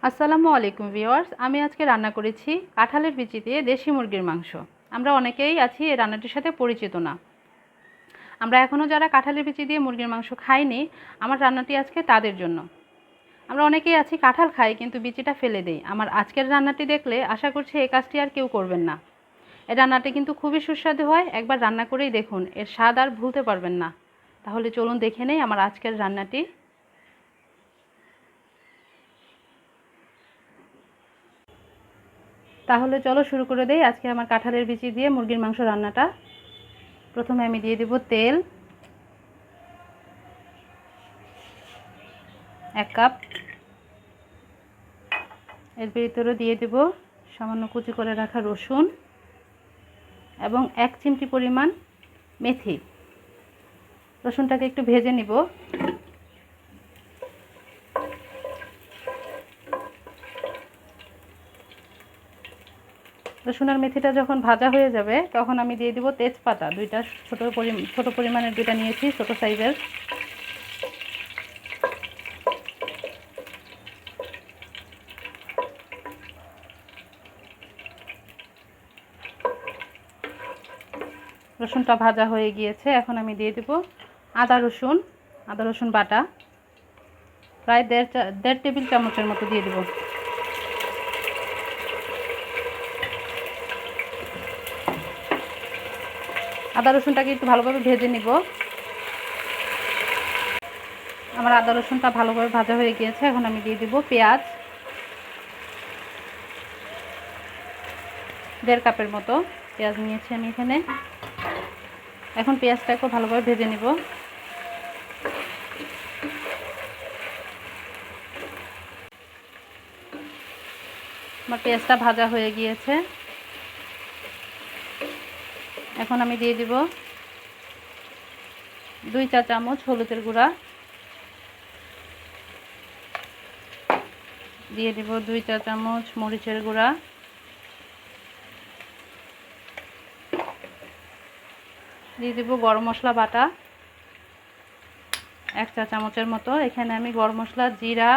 আসসালামু আলাইকুম ভিউয়ার্স, আমি আজকে রান্না করেছি কাঁঠালের বিচি দিয়ে দেশি মুরগির মাংস। আমরা অনেকেই আছি এই রান্নাটির সাথে পরিচিত না। আমরা এখনও যারা কাঁঠালের বিচি দিয়ে মুরগির মাংস খাইনি, আমার রান্নাটি আজকে তাদের জন্য। আমরা অনেকেই আছি কাঁঠাল খাই কিন্তু বিচিটা ফেলে দেই। আমার আজকের রান্নাটি দেখলে আশা করছি এই কাজটি আর কেউ করবেন না। এই রান্নাটি কিন্তু খুবই সুস্বাদু হয়, একবার রান্না করেই দেখুন, এর স্বাদ আর ভুলতে পারবেন না। তাহলে চলুন দেখে নেই আমার আজকের রান্নাটি। তাহলে চলো শুরু করে দেই আজকে আমার কাঁঠালের বিচি দিয়ে মুরগির মাংস রান্নাটা। প্রথমে আমি দিয়ে দেব তেল 1 কাপ, এর ভিতরে দিয়ে দেব সামান্য কুচি করে রাখা রসুন এবং 1 চিমটি পরিমাণ মেথি। রসুনটাকে একটু ভেজে নিব। রসুন আর মেথিটা যখন ভাজা হয়ে যাবে তখন আমি দিয়ে দিব তেজপাতা, দুইটা ছোট পরিমাণের দুইটা নিয়েছি, ছোট সাইজের। রসুনটা ভাজা হয়ে গিয়েছে, এখন আমি দিয়ে দিব আদা রসুন বাটা, প্রায় দেড় টেবিল চামচের মতো দিয়ে দিব। আদা রসুনটাকে একটু ভালোভাবে ভেজে নিব। আমার আদা রসুনটা ভালোভাবে ভাজা হয়ে গিয়েছে, এখন আমি দিয়ে দিব পেঁয়াজ 1.5 কাপের মতো পেঁয়াজ নিয়েছি আমি এখানে। এখন পেঁয়াজটাকে ভালোভাবে ভেজে নিব। আমার পেঁয়াজটা ভাজা হয়ে গিয়েছে, এখন আমি দিয়ে দিব 2 চা চামচ হলুদের গুঁড়া, দিয়ে দিব 2 চা চামচ মরিচের গুঁড়া, দিয়ে দিব গরম মশলা বাটা 1 চা চামচের মতো। এখানে আমি গরম মশলা, জিরা,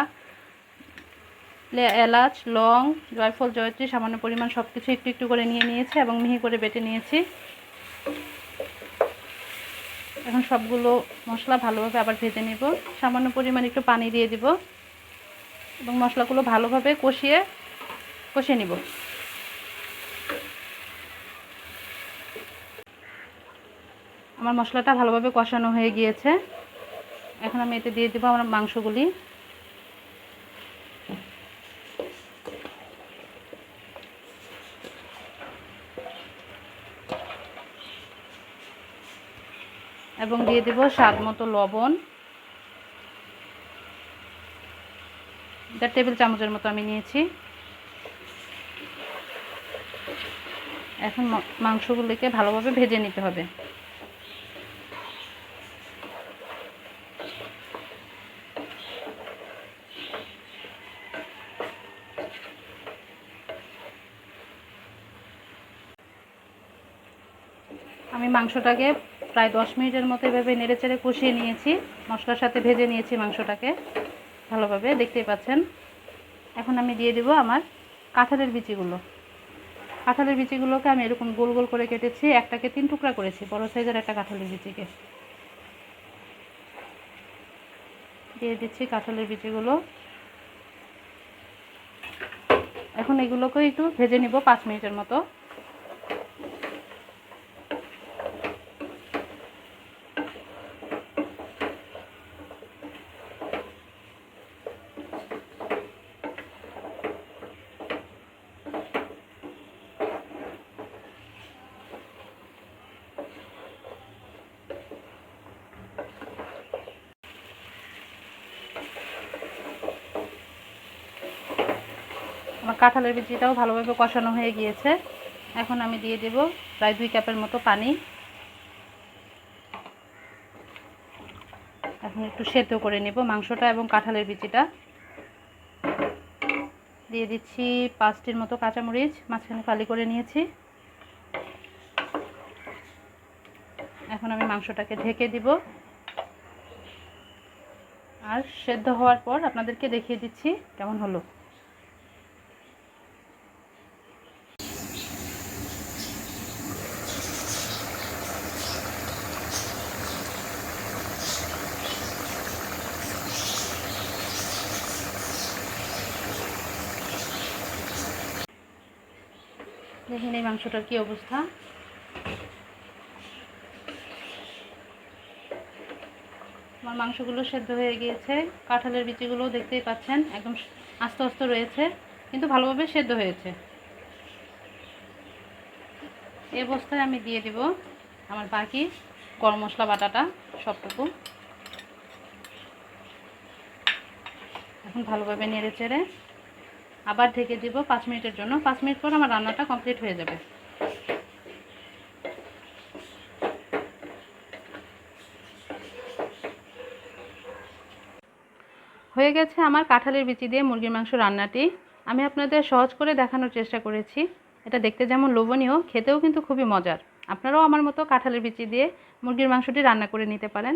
এলাচ, লং, জয়ফল, জয়ত্রী সামান্য পরিমাণ সব কিছু একটু একটু করে নিয়েছি এবং মিহি করে বেটে নিয়েছি। এখন সবগুলো মশলা ভালোভাবে আবার ভেজে নেব। সামান্য পরিমাণ একটু পানি দিয়ে দিব এবং মশলাগুলো ভালোভাবে কষিয়ে নিব। আমার মশলাটা ভালোভাবে কষানো হয়ে গিয়েছে, এখন আমি এতে দিয়ে দেব আমার মাংসগুলি। এবং দিয়ে দেব স্বাদ মতো লবণ, 1 টেবিল চামচের মতো আমি নিয়েছি। এখন মাংসগুলিকে ভালোভাবে ভেজে নিতে হবে। আমি মাংসটাকে প্রায় 10 মিনিটের মতো এভাবে নেড়েচেড়ে কষিয়ে নিয়েছি, মশলার সাথে ভেজে নিয়েছি মাংসটাকে ভালোভাবে, দেখতেই পাচ্ছেন। এখন আমি দিয়ে দেব আমার কাঁঠালের বিচিগুলোকে আমি এরকম গোল গোল করে কেটেছি, একটাকে 3 টুকরা করেছি, বড় সাইজের একটা কাঁঠালের বিচিকে দিয়ে দিচ্ছি কাঁঠালের বিচিগুলো। এখন এগুলোকে একটু ভেজে নিব 5 মিনিটের মতো। আমার কাঁঠালের বিচিটাও ভালোভাবে কষানো হয়ে গিয়েছে, এখন আমি দিয়ে দেব প্রায় 2 কাপের মতো পানি। এখন একটু সেদ্ধ করে নেব মাংসটা এবং কাঁঠালের বিচিটা। দিয়ে দিচ্ছি 5টির মতো কাঁচামরিচ, মাঝখানে ফালি করে নিয়েছি। এখন আমি মাংসটাকে ঢেকে দিব আর সেদ্ধ হওয়ার পর আপনাদেরকে দেখিয়ে দিচ্ছি কেমন হলো। দেখেন এই মাংসটার কী অবস্থা। আমার মাংসগুলো সেদ্ধ হয়ে গিয়েছে, কাঁঠালের বিচিগুলো দেখতেই পাচ্ছেন একদম আস্তে আস্তে রয়েছে, কিন্তু ভালোভাবে সেদ্ধ হয়েছে। এই অবস্থায় আমি দিয়ে দিব আমার বাকি গরম মশলা বাটাটা সবটুকু। এখন ভালোভাবে নেড়ে চেড়ে আবার ঢেকে দিব 5 মিনিটের জন্য। 5 মিনিট পর আমার রান্নাটা কমপ্লিট হয়ে যাবে। হয়ে গেছে আমার কাঁঠালের বিচি দিয়ে মুরগির মাংস রান্নাটি। আমি আপনাদের সহজ করে দেখানোর চেষ্টা করেছি। এটা দেখতে যেমন লোভনীয়, খেতেও কিন্তু খুবই মজার। আপনারাও আমার মতো কাঁঠালের বিচি দিয়ে মুরগির মাংসটি রান্না করে নিতে পারেন।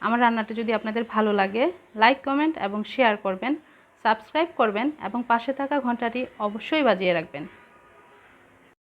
আমার রান্নাটি যদি আপনাদের ভালো লাগে, লাইক, কমেন্ট এবং শেয়ার করবেন, সাবস্ক্রাইব করবেন এবং পাশে থাকা ঘন্টাটি অবশ্যই বাজিয়ে রাখবেন।